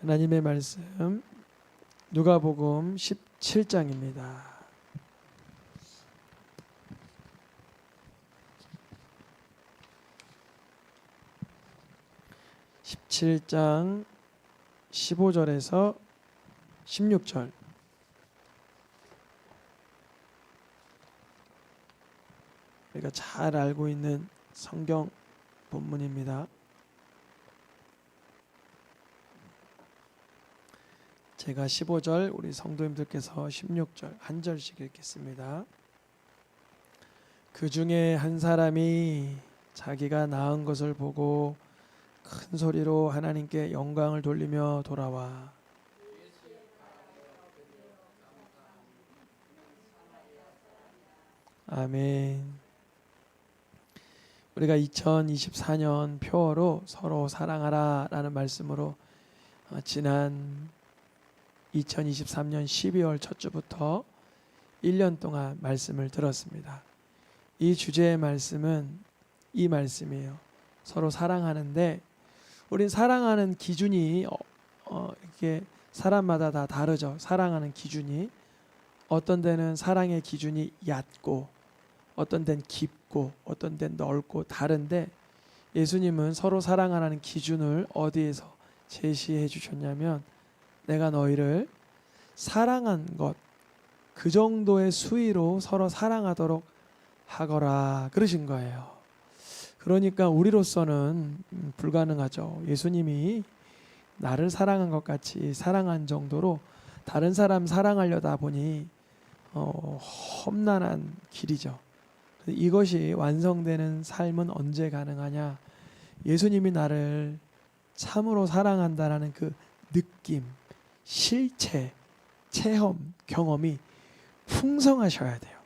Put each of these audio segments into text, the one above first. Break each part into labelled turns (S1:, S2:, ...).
S1: 하나님의 말씀 누가복음 17장입니다. 17장 15절에서 16절. 우리가 잘 알고 있는 성경 본문입니다. 제가 15절, 우리 성도님들께서 16절 한 절씩 읽겠습니다. 그 중에 한 사람이 자기가 낳은 것을 보고 큰 소리로 하나님께 영광을 돌리며 돌아와 아멘. 우리가 2024년 표어로 서로 사랑하라 라는 말씀으로 지난 2023년 12월 첫 주부터 1년 동안 말씀을 들었습니다. 이 주제의 말씀은 이 말씀이에요. 서로 사랑하는데 우린 사랑하는 기준이 이렇게 사람마다 다 다르죠. 사랑하는 기준이 어떤 데는 사랑의 기준이 얕고 어떤 데는 깊고 어떤 데는 넓고 다른데 예수님은 서로 사랑하는 기준을 어디에서 제시해 주셨냐면 내가 너희를 사랑한 것 그 정도의 수위로 서로 사랑하도록 하거라 그러신 거예요. 그러니까 우리로서는 불가능하죠. 예수님이 나를 사랑한 것 같이 사랑한 정도로 다른 사람 사랑하려다 보니 험난한 길이죠. 이것이 완성되는 삶은 언제 가능하냐? 예수님이 나를 참으로 사랑한다라는 그 느낌, 실체, 체험, 경험이 풍성하셔야 돼요.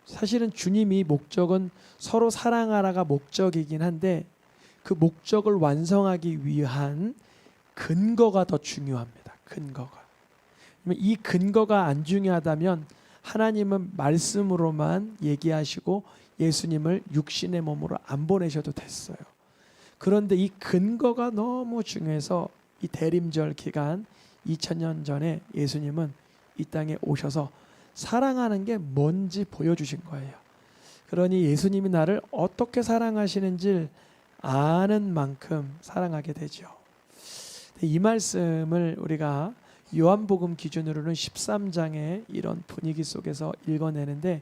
S1: 사실은 주님이 목적은 서로 사랑하라가 목적이긴 한데 그 목적을 완성하기 위한 근거가 더 중요합니다. 근거가. 이 근거가 안 중요하다면 하나님은 말씀으로만 얘기하시고 예수님을 육신의 몸으로 안 보내셔도 됐어요. 그런데 이 근거가 너무 중요해서 이 대림절 기간 2000년 전에 예수님은 이 땅에 오셔서 사랑하는 게 뭔지 보여주신 거예요. 그러니 예수님이 나를 어떻게 사랑하시는지 아는 만큼 사랑하게 되죠. 이 말씀을 우리가 요한복음 기준으로는 13장의 이런 분위기 속에서 읽어내는데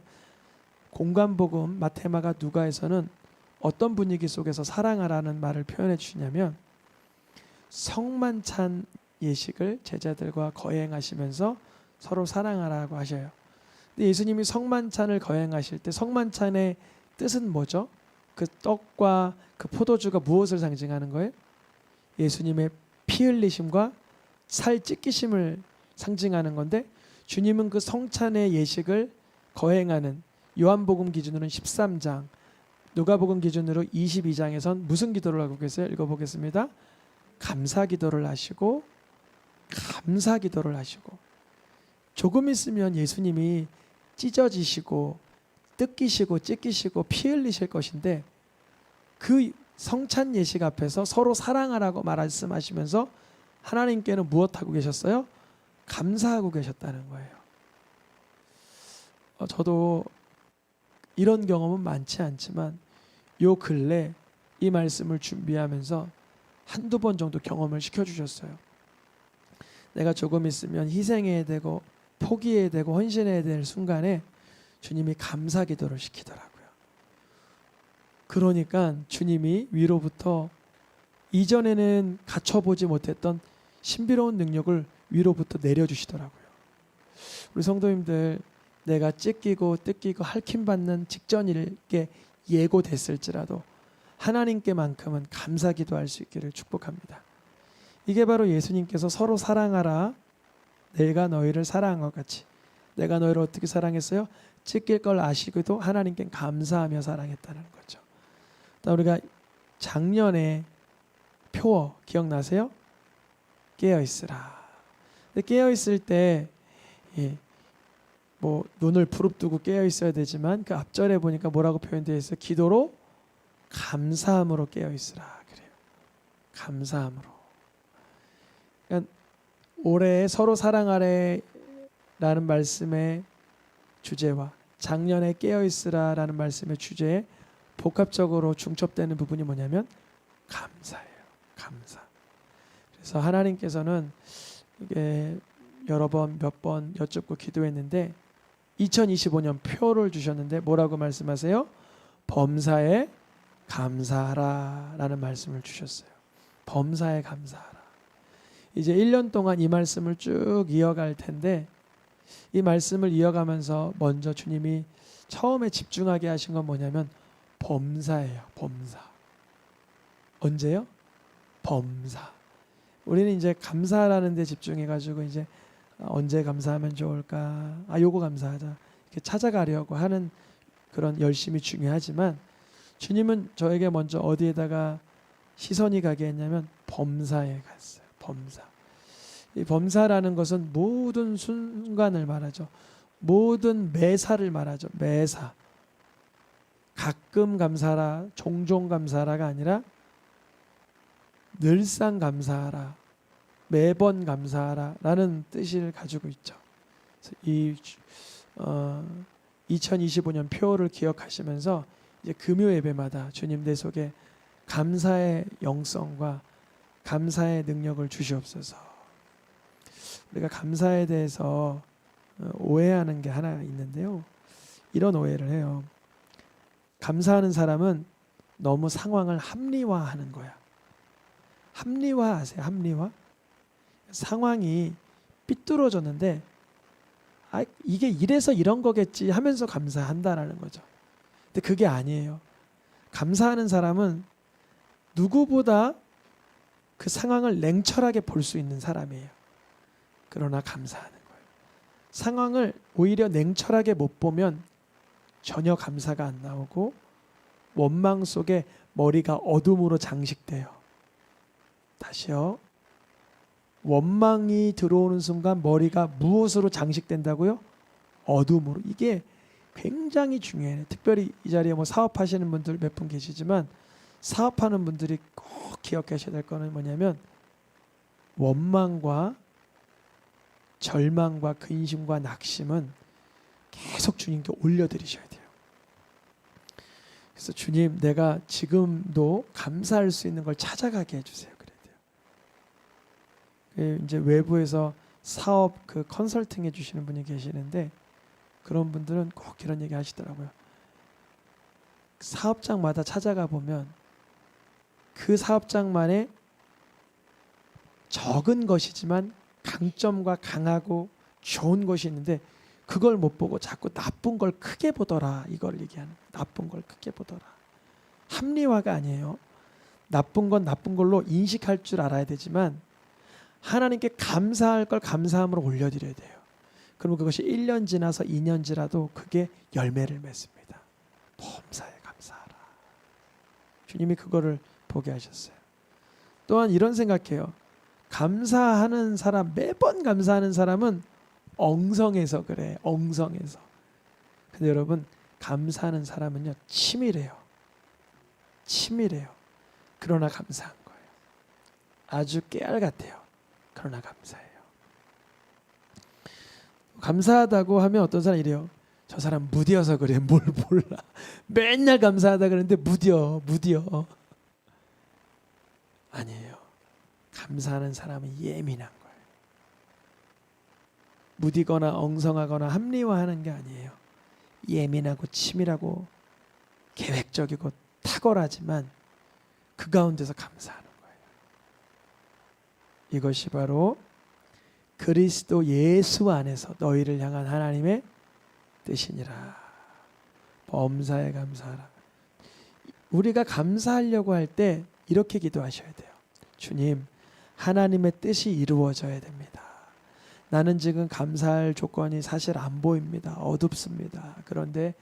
S1: 공관복음 마태마가 누가에서는 어떤 분위기 속에서 사랑하라는 말을 표현해 주시냐면 성만찬 예식을 제자들과 거행하시면서 서로 사랑하라고 하셔요. 근데 예수님이 성만찬을 거행하실 때 성만찬의 뜻은 뭐죠? 그 떡과 그 포도주가 무엇을 상징하는 거예요? 예수님의 피 흘리심과 살 찢기심을 상징하는 건데 주님은 그 성찬의 예식을 거행하는 요한복음 기준으로는 13장, 누가복음 기준으로 22장에선 무슨 기도를 하고 계세요? 읽어보겠습니다. 감사 기도를 하시고 조금 있으면 예수님이 찢어지시고 뜯기시고 찢기시고 피 흘리실 것인데 그 성찬 예식 앞에서 서로 사랑하라고 말씀하시면서 하나님께는 무엇하고 계셨어요? 감사하고 계셨다는 거예요. 저도 이런 경험은 많지 않지만 요 근래 이 말씀을 준비하면서 한두 번 정도 경험을 시켜주셨어요. 내가 조금 있으면 희생해야 되고 포기해야 되고 헌신해야 될 순간에 주님이 감사 기도를 시키더라고요. 그러니까 주님이 위로부터 이전에는 갖춰보지 못했던 신비로운 능력을 위로부터 내려주시더라고요. 우리 성도님들 내가 찢기고 뜯기고 핥힘받는 직전일게 예고됐을지라도 하나님께만큼은 감사 기도할 수 있기를 축복합니다. 이게 바로 예수님께서 서로 사랑하라 내가 너희를 사랑한 것 같이 내가 너희를 어떻게 사랑했어요? 찢길 걸 아시고도 하나님께 감사하며 사랑했다는 거죠. 우리가 작년에 표어 기억나세요? 깨어있으라. 깨어있을 때 뭐 눈을 부릅뜨고 깨어있어야 되지만 그 앞절에 보니까 뭐라고 표현되어 있어요? 기도로 감사함으로 깨어있으라 그래요. 감사함으로. 그러니까 올해 서로 사랑하래라는 말씀의 주제와 작년에 깨어있으라라는 말씀의 주제에 복합적으로 중첩되는 부분이 뭐냐면 감사예요. 감사. 그래서 하나님께서는 이게 여러 번 몇 번 여쭙고 기도했는데 2025년 표를 주셨는데 뭐라고 말씀하세요? 범사에 감사하라 라는 말씀을 주셨어요. 범사에 감사하라. 이제 1년 동안 이 말씀을 쭉 이어갈 텐데 이 말씀을 이어가면서 먼저 주님이 처음에 집중하게 하신 건 뭐냐면 범사예요. 범사. 언제요? 범사. 우리는 이제 감사라는 데 집중해 가지고 이제 언제 감사하면 좋을까? 요거 감사하자. 이렇게 찾아가려고 하는 그런 열심이 중요하지만 주님은 저에게 먼저 어디에다가 시선이 가게 했냐면 범사에 갔어요. 범사. 이 범사라는 것은 모든 순간을 말하죠. 모든 매사를 말하죠. 매사. 가끔 감사하라, 종종 감사하라가 아니라 늘상 감사하라, 매번 감사하라라는 뜻을 가지고 있죠. 이 2025년 표를 기억하시면서 이제 금요 예배마다 주님 내 속에 감사의 영성과 감사의 능력을 주시옵소서. 우리가 감사에 대해서 오해하는 게 하나 있는데요. 이런 오해를 해요. 감사하는 사람은 너무 상황을 합리화하는 거야. 합리화 아세요? 합리화? 상황이 삐뚤어졌는데 이게 이래서 이런 거겠지 하면서 감사한다라는 거죠. 근데 그게 아니에요. 감사하는 사람은 누구보다 그 상황을 냉철하게 볼 수 있는 사람이에요. 그러나 감사하는 거예요. 상황을 오히려 냉철하게 못 보면 전혀 감사가 안 나오고 원망 속에 머리가 어둠으로 장식돼요. 다시요. 원망이 들어오는 순간 머리가 무엇으로 장식된다고요? 어둠으로. 이게 굉장히 중요해요. 특별히 이 자리에 뭐 사업하시는 분들 몇 분 계시지만 사업하는 분들이 꼭 기억하셔야 될 거는 뭐냐면 원망과 절망과 근심과 낙심은 계속 주님께 올려드리셔야 돼요. 그래서 주님, 내가 지금도 감사할 수 있는 걸 찾아가게 해주세요. 그래야 돼요. 이제 외부에서 사업 그 컨설팅 해주시는 분이 계시는데 그런 분들은 꼭 이런 얘기 하시더라고요. 사업장마다 찾아가 보면 그 사업장만의 적은 것이지만 강점과 강하고 좋은 것이 있는데 그걸 못 보고 자꾸 나쁜 걸 크게 보더라. 이걸 얘기하는 거예요. 나쁜 걸 크게 보더라. 합리화가 아니에요. 나쁜 건 나쁜 걸로 인식할 줄 알아야 되지만 하나님께 감사할 걸 감사함으로 올려드려야 돼요. 그러면 그것이 1년 지나서 2년 지나도 그게 열매를 맺습니다. 범사에 감사하라. 주님이 그거를 보게 하셨어요. 또한 이런 생각해요. 감사하는 사람, 매번 감사하는 사람은 엉성해서 그래. 엉성해서. 근데 여러분, 감사하는 사람은요, 치밀해요. 치밀해요. 그러나 감사한 거예요. 아주 깨알 같아요. 그러나 감사해요. 감사하다고 하면 어떤 사람 이래요. 저 사람 무디어서 그래. 뭘 몰라. 맨날 감사하다 그러는데 무디어. 아니에요. 감사하는 사람은 예민한 거예요. 무디거나 엉성하거나 합리화하는 게 아니에요. 예민하고 치밀하고 계획적이고 탁월하지만 그 가운데서 감사하는 거예요. 이것이 바로 그리스도 예수 안에서 너희를 향한 하나님의 뜻이니라. 범사에 감사하라. 우리가 감사하려고 할 때 이렇게 기도하셔야 돼요. 주님, 하나님의 뜻이 이루어져야 됩니다. 나는 지금 감사할 조건이 사실 안 보입니다. 어둡습니다. 그런데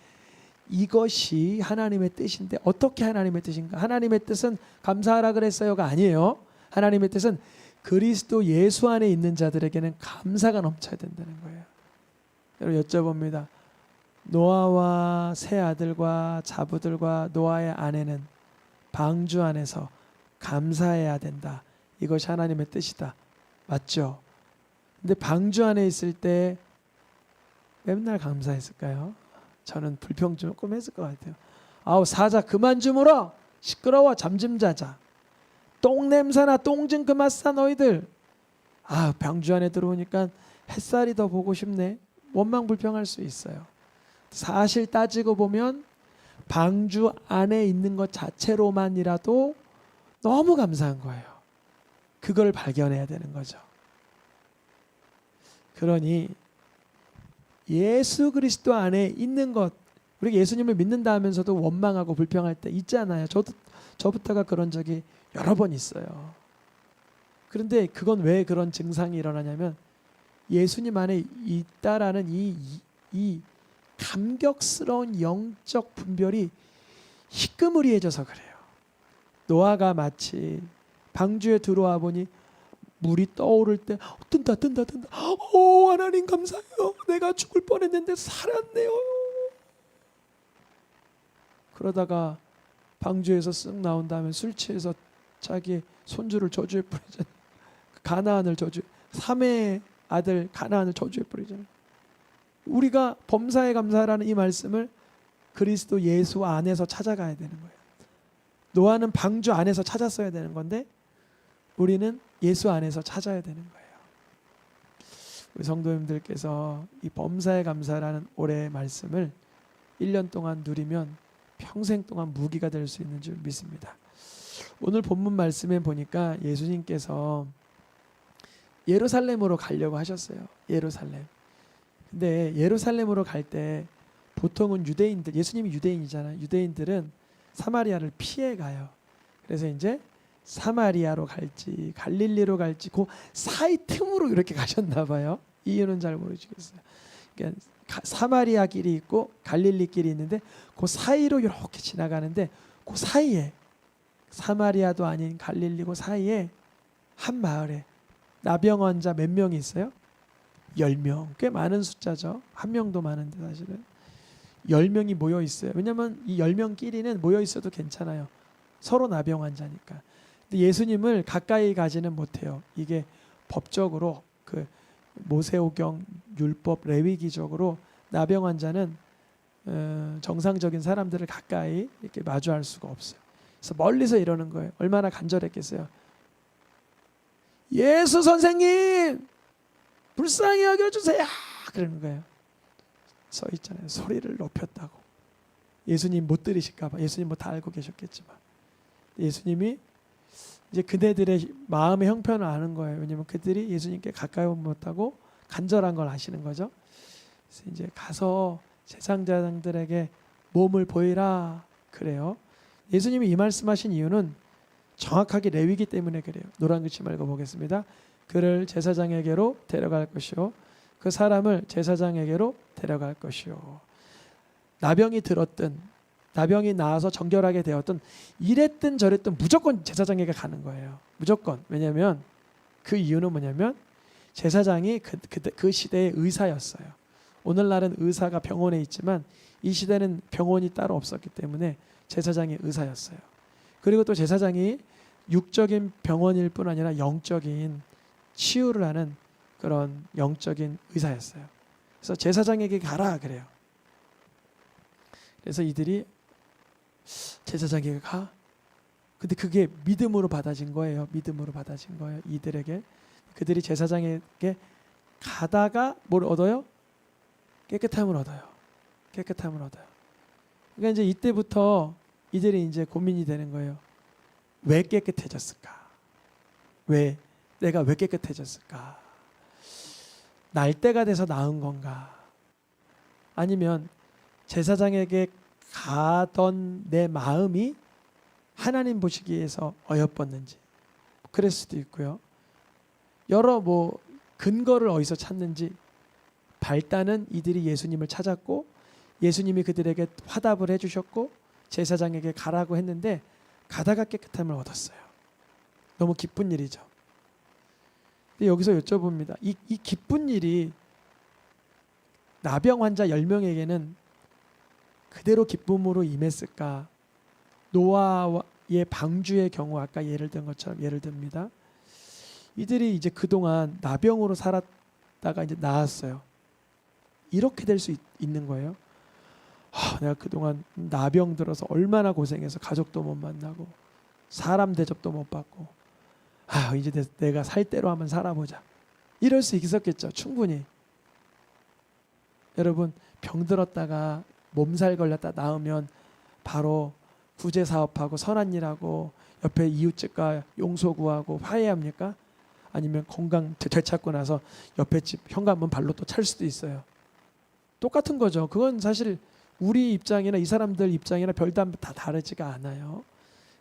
S1: 이것이 하나님의 뜻인데 어떻게 하나님의 뜻인가? 하나님의 뜻은 감사하라 그랬어요가 아니에요. 하나님의 뜻은 그리스도 예수 안에 있는 자들에게는 감사가 넘쳐야 된다는 거예요. 여러분 여쭤봅니다. 노아와 세 아들과 자부들과 노아의 아내는 방주 안에서 감사해야 된다. 이것이 하나님의 뜻이다. 맞죠? 근데 방주 안에 있을 때 맨날 감사했을까요? 저는 불평 조금 했을 것 같아요. 아우 사자 그만 주물어, 시끄러워, 잠 좀 자자. 똥 냄새나, 똥 좀 그만 싸 너희들. 아 방주 안에 들어오니까 햇살이 더 보고 싶네. 원망 불평할 수 있어요. 사실 따지고 보면 방주 안에 있는 것 자체로만이라도 너무 감사한 거예요. 그걸 발견해야 되는 거죠. 그러니 예수 그리스도 안에 있는 것, 우리가 예수님을 믿는다 하면서도 원망하고 불평할 때 있잖아요. 저부터가 그런 적이 여러 번 있어요. 그런데 그건 왜 그런 증상이 일어나냐면 예수님 안에 있다라는 이 감격스러운 영적 분별이 희끄무리해져서 그래요. 노아가 마치 방주에 들어와 보니 물이 떠오를 때 뜬다. 오 하나님 감사해요. 내가 죽을 뻔했는데 살았네요. 그러다가 방주에서 쓱 나온 다음에 술 취해서 자기 손주를 저주에 뿌리잖아요. 가나안을 저주, 삼의 아들 가나안을 저주에 뿌리잖아요. 우리가 범사에 감사라는 이 말씀을 그리스도 예수 안에서 찾아가야 되는 거예요. 노아는 방주 안에서 찾았어야 되는 건데 우리는 예수 안에서 찾아야 되는 거예요. 우리 성도님들께서 이 범사에 감사라는 올해의 말씀을 1년 동안 누리면 평생 동안 무기가 될 수 있는 줄 믿습니다. 오늘 본문 말씀에 보니까 예수님께서 예루살렘으로 가려고 하셨어요. 예루살렘. 근데 예루살렘으로 갈 때 보통은 유대인들, 예수님이 유대인이잖아요. 유대인들은 사마리아를 피해 가요. 그래서 이제 사마리아로 갈지 갈릴리로 갈지 그 사이 틈으로 이렇게 가셨나 봐요. 이유는 잘 모르겠어요. 그러니까 사마리아 길이 있고 갈릴리 길이 있는데 그 사이로 이렇게 지나가는데 그 사이에 사마리아도 아닌 갈릴리고 사이에 한 마을에 나병 환자 몇 명이 있어요? 10명. 꽤 많은 숫자죠. 한 명도 많은데 사실은 10명이 모여 있어요. 왜냐하면 이 10명끼리는 모여 있어도 괜찮아요. 서로 나병 환자니까. 근데 예수님을 가까이 가지는 못해요. 이게 법적으로 그 모세오경 율법 레위기적으로 나병 환자는 정상적인 사람들을 가까이 이렇게 마주할 수가 없어요. 그래서 멀리서 이러는 거예요. 얼마나 간절했겠어요. 예수 선생님 불쌍히 여겨주세요. 그러는 거예요. 써 있잖아요. 소리를 높였다고. 예수님 못 들으실까 봐. 예수님 뭐 다 알고 계셨겠지만 예수님이 이제 그대들의 마음의 형편을 아는 거예요. 왜냐하면 그들이 예수님께 가까이 못하고 간절한 걸 아시는 거죠. 그래서 이제 가서 제사장들에게 몸을 보이라 그래요. 예수님이 이 말씀하신 이유는 정확하게 레위기 때문에 그래요. 노란 글씨 말고 보겠습니다. 그를 제사장에게로 데려갈 것이요 그 사람을 제사장에게로 데려갈 것이요. 나병이 들었든 나병이 나아서 정결하게 되었든 이랬든 저랬든 무조건 제사장에게 가는 거예요. 무조건. 왜냐하면 그 이유는 뭐냐면 제사장이 그 시대의 의사였어요. 오늘날은 의사가 병원에 있지만 이 시대는 병원이 따로 없었기 때문에 제사장이 의사였어요. 그리고 또 제사장이 육적인 병원일 뿐 아니라 영적인 치유를 하는 그런 영적인 의사였어요. 그래서 제사장에게 가라 그래요. 그래서 이들이 제사장에게 가. 근데 그게 믿음으로 받아진 거예요. 믿음으로 받아진 거예요. 이들에게. 그들이 제사장에게 가다가 뭘 얻어요? 깨끗함을 얻어요. 깨끗함을 얻어요. 그러니까 이제 이때부터 이들이 이제 고민이 되는 거예요. 왜 깨끗해졌을까? 왜 내가 왜 깨끗해졌을까? 날 때가 돼서 나은 건가? 아니면 제사장에게 가던 내 마음이 하나님 보시기에서 어여뻤는지 그럴 수도 있고요. 여러 근거를 어디서 찾는지 발단은 이들이 예수님을 찾았고 예수님이 그들에게 화답을 해주셨고 제사장에게 가라고 했는데 가다가 깨끗함을 얻었어요. 너무 기쁜 일이죠. 근데 여기서 여쭤봅니다. 이 기쁜 일이 나병 환자 10명에게는 그대로 기쁨으로 임했을까? 노아의 방주의 경우 아까 예를 든 것처럼 예를 듭니다. 이들이 이제 그동안 나병으로 살았다가 이제 나았어요. 이렇게 될 수 있는 거예요. 내가 그동안 나병 들어서 얼마나 고생해서 가족도 못 만나고 사람 대접도 못 받고 이제 내가 살 대로 한번 살아보자. 이럴 수 있었겠죠. 충분히. 여러분, 병들었다가 몸살 걸렸다 나으면 바로 구제 사업하고 선한 일하고 옆에 이웃집과 용서 구하고 화해합니까? 아니면 건강 되찾고 나서 옆에 집 현관문 발로 또 찰 수도 있어요. 똑같은 거죠. 그건 사실 우리 입장이나 이 사람들 입장이나 별다른 다 다르지가 않아요.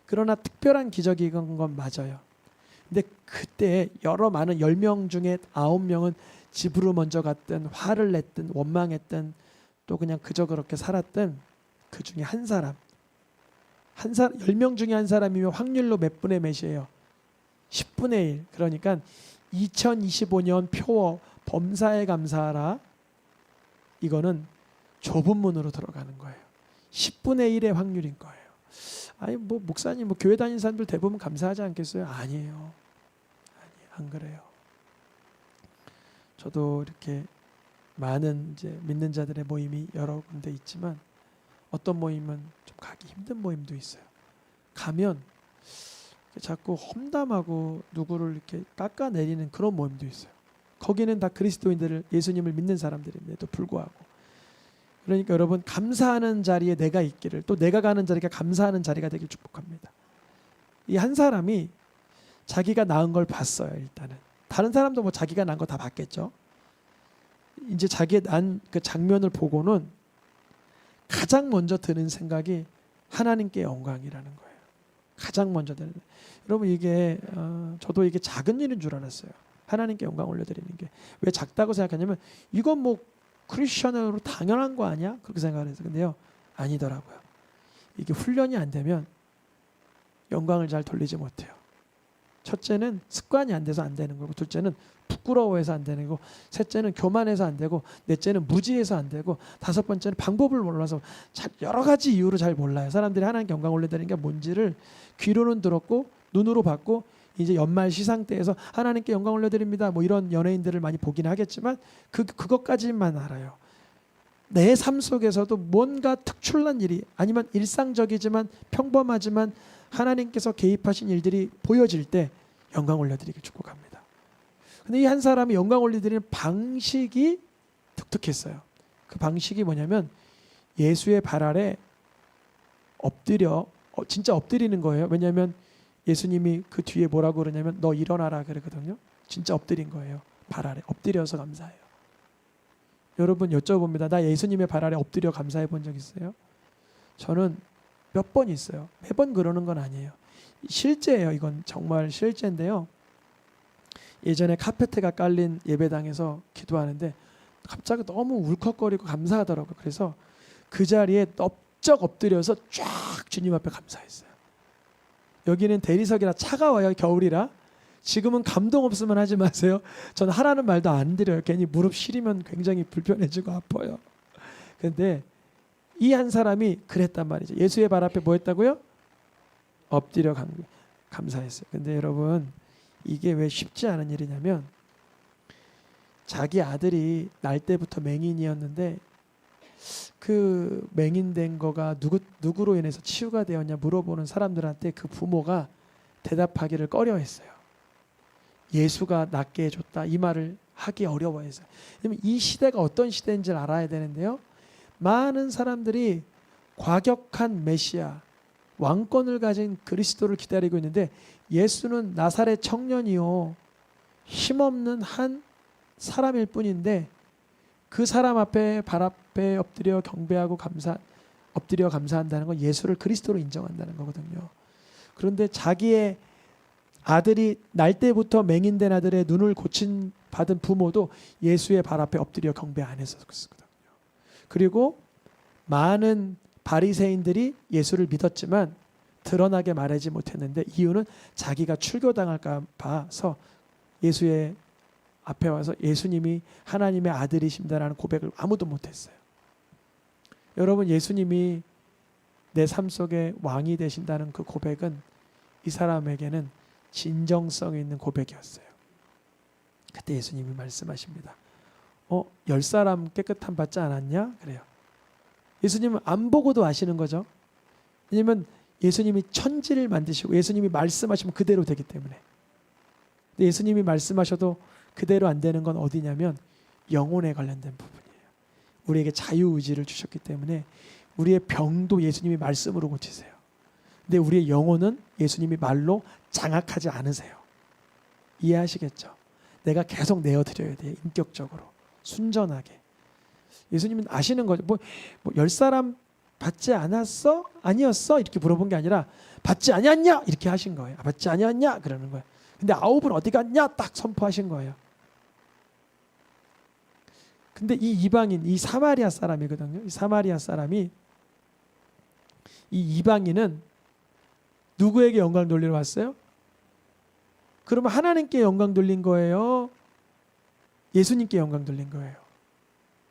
S1: 그러나 특별한 기적인 건 맞아요. 근데 그때 많은 10명 중에 9명은 집으로 먼저 갔든 화를 냈든 원망했든 또 그냥 그저 그렇게 살았든 그 중에 한 사람 10명 중에 한 사람이면 확률로 몇 분의 몇이에요? 10분의 1. 그러니까 2025년 표어 범사에 감사하라. 이거는 좁은 문으로 들어가는 거예요. 10분의 1의 확률인 거예요. 아니 목사님 교회 다니는 사람들 대부분 감사하지 않겠어요? 아니에요. 안 그래요. 저도 이렇게 많은 이제 믿는 자들의 모임이 여러 군데 있지만 어떤 모임은 좀 가기 힘든 모임도 있어요. 가면 자꾸 험담하고 누구를 이렇게 깎아내리는 그런 모임도 있어요. 거기는 다 그리스도인들을 예수님을 믿는 사람들인데도 불구하고 그러니까 여러분 감사하는 자리에 내가 있기를 또 내가 가는 자리가 감사하는 자리가 되길 축복합니다. 이 한 사람이 자기가 낳은 걸 봤어요. 일단은 다른 사람도 자기가 낳은 거 다 봤겠죠. 이제 자기 난 그 장면을 보고는 가장 먼저 드는 생각이 하나님께 영광이라는 거예요. 가장 먼저 드는. 여러분 이게 저도 이게 작은 일인 줄 알았어요. 하나님께 영광 올려드리는 게 왜 작다고 생각하냐면 이건 크리스천으로 당연한 거 아니야? 그렇게 생각을 해서 근데요 아니더라고요. 이게 훈련이 안 되면 영광을 잘 돌리지 못해요. 첫째는 습관이 안 돼서 안 되는 거고 둘째는 부끄러워해서 안 되는 거고 셋째는 교만해서 안 되고 넷째는 무지해서 안 되고 다섯 번째는 방법을 몰라서 여러 가지 이유로 잘 몰라요. 사람들이 하나님께 영광 올려드리는 게 뭔지를 귀로는 들었고 눈으로 봤고 이제 연말 시상 때에서 하나님께 영광 올려드립니다 이런 연예인들을 많이 보긴 하겠지만 그것까지만 알아요. 내 삶 속에서도 뭔가 특출난 일이 아니면 일상적이지만 평범하지만 하나님께서 개입하신 일들이 보여질 때 영광 올려드리길 축복합니다. 근데 이 한 사람이 영광 올려드리는 방식이 독특했어요. 그 방식이 뭐냐면 예수의 발 아래 엎드려 진짜 엎드리는 거예요. 왜냐하면 예수님이 그 뒤에 뭐라고 그러냐면 너 일어나라 그러거든요. 진짜 엎드린 거예요. 발 아래 엎드려서 감사해요. 여러분 여쭤봅니다. 나 예수님의 발 아래 엎드려 감사해 본 적 있어요? 저는 몇 번 있어요. 매번 그러는 건 아니에요. 실제예요. 이건 정말 실제인데요. 예전에 카페트가 깔린 예배당에서 기도하는데 갑자기 너무 울컥거리고 감사하더라고요. 그래서 그 자리에 넙적 엎드려서 쫙 주님 앞에 감사했어요. 여기는 대리석이라 차가워요. 겨울이라. 지금은 감동 없으면 하지 마세요. 전 하라는 말도 안 드려요. 괜히 무릎 시리면 굉장히 불편해지고 아파요. 그런데 이 한 사람이 그랬단 말이죠. 예수의 발 앞에 뭐 했다고요? 엎드려 감사했어요. 근데 여러분 이게 왜 쉽지 않은 일이냐면 자기 아들이 날 때부터 맹인이었는데 그 맹인된 거가 누구로 인해서 치유가 되었냐 물어보는 사람들한테 그 부모가 대답하기를 꺼려했어요. 예수가 낫게 해줬다 이 말을 하기 어려워해서. 왜냐면 이 시대가 어떤 시대인지를 알아야 되는데요. 많은 사람들이 과격한 메시아 왕권을 가진 그리스도를 기다리고 있는데 예수는 나사렛 청년이요 힘없는 한 사람일 뿐인데 그 사람 앞에 발 앞에 엎드려 경배하고 엎드려 감사한다는 건 예수를 그리스도로 인정한다는 거거든요. 그런데 자기의 아들이 날 때부터 맹인된 아들의 눈을 받은 부모도 예수의 발 앞에 엎드려 경배 안 했었거든요. 그리고 많은 바리새인들이 예수를 믿었지만 드러나게 말하지 못했는데 이유는 자기가 출교당할까 봐서 예수의 앞에 와서 예수님이 하나님의 아들이십니다라는 고백을 아무도 못했어요. 여러분 예수님이 내 삶 속에 왕이 되신다는 그 고백은 이 사람에게는 진정성 있는 고백이었어요. 그때 예수님이 말씀하십니다. 10사람 깨끗함 받지 않았냐? 그래요. 예수님은 안 보고도 아시는 거죠. 왜냐면 예수님이 천지를 만드시고 예수님이 말씀하시면 그대로 되기 때문에. 근데 예수님이 말씀하셔도 그대로 안 되는 건 어디냐면 영혼에 관련된 부분이에요. 우리에게 자유의지를 주셨기 때문에 우리의 병도 예수님이 말씀으로 고치세요. 근데 우리의 영혼은 예수님이 말로 장악하지 않으세요. 이해하시겠죠? 내가 계속 내어드려야 돼요. 인격적으로 순전하게. 예수님은 아시는 거죠. 뭐 10사람 받지 않았어? 아니었어? 이렇게 물어본 게 아니라 받지 아니었냐? 이렇게 하신 거예요. 받지 아니었냐? 그러는 거예요. 근데 9은 어디 갔냐? 딱 선포하신 거예요. 근데 이 이방인, 이 사마리아 사람이거든요. 이 사마리아 사람이 이 이방인은 누구에게 영광 돌리러 왔어요? 그러면 하나님께 영광 돌린 거예요? 예수님께 영광 돌린 거예요?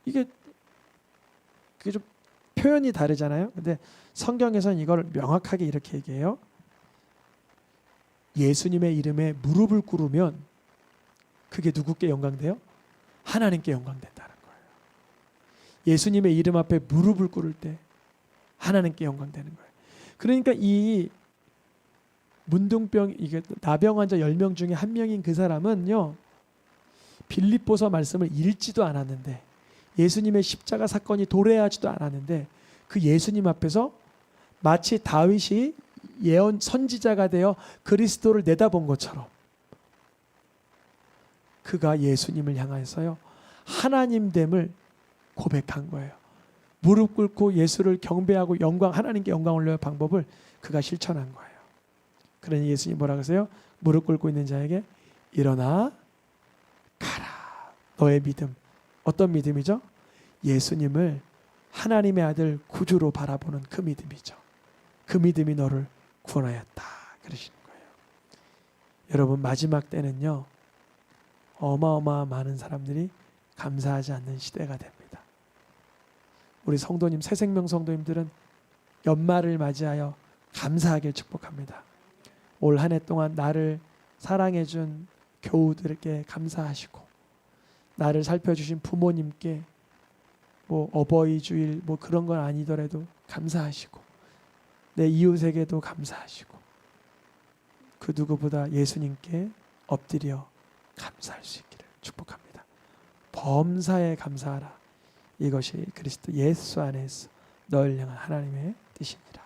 S1: 그게 좀 표현이 다르잖아요. 근데 성경에서는 이걸 명확하게 이렇게 얘기해요. 예수님의 이름에 무릎을 꿇으면 그게 누구께 영광돼요? 하나님께 영광된다는 거예요. 예수님의 이름 앞에 무릎을 꿇을 때 하나님께 영광되는 거예요. 그러니까 이 문둥병, 이게 나병 환자 10명 중에 한 명인 그 사람은요, 빌립보서 말씀을 읽지도 않았는데, 예수님의 십자가 사건이 도래하지도 않았는데, 그 예수님 앞에서 마치 다윗이 예언 선지자가 되어 그리스도를 내다본 것처럼 그가 예수님을 향해서요 하나님됨을 고백한 거예요. 무릎 꿇고 예수를 경배하고 하나님께 영광 올려의 방법을 그가 실천한 거예요. 그러니 예수님 뭐라 그러세요? 무릎 꿇고 있는 자에게 일어나 가라. 너의 믿음. 어떤 믿음이죠? 예수님을 하나님의 아들 구주로 바라보는 그 믿음이죠. 그 믿음이 너를 구원하였다. 그러시는 거예요. 여러분, 마지막 때는요 어마어마 많은 사람들이 감사하지 않는 시대가 됩니다. 우리 성도님, 새생명 성도님들은 연말을 맞이하여 감사하길 축복합니다. 올 한 해 동안 나를 사랑해준 교우들에게 감사하시고, 나를 살펴주신 부모님께 뭐 어버이 주일 뭐 그런 건 아니더라도 감사하시고, 내 이웃에게도 감사하시고, 그 누구보다 예수님께 엎드려 감사할 수 있기를 축복합니다. 범사에 감사하라. 이것이 그리스도 예수 안에서 너를 향한 하나님의 뜻입니다.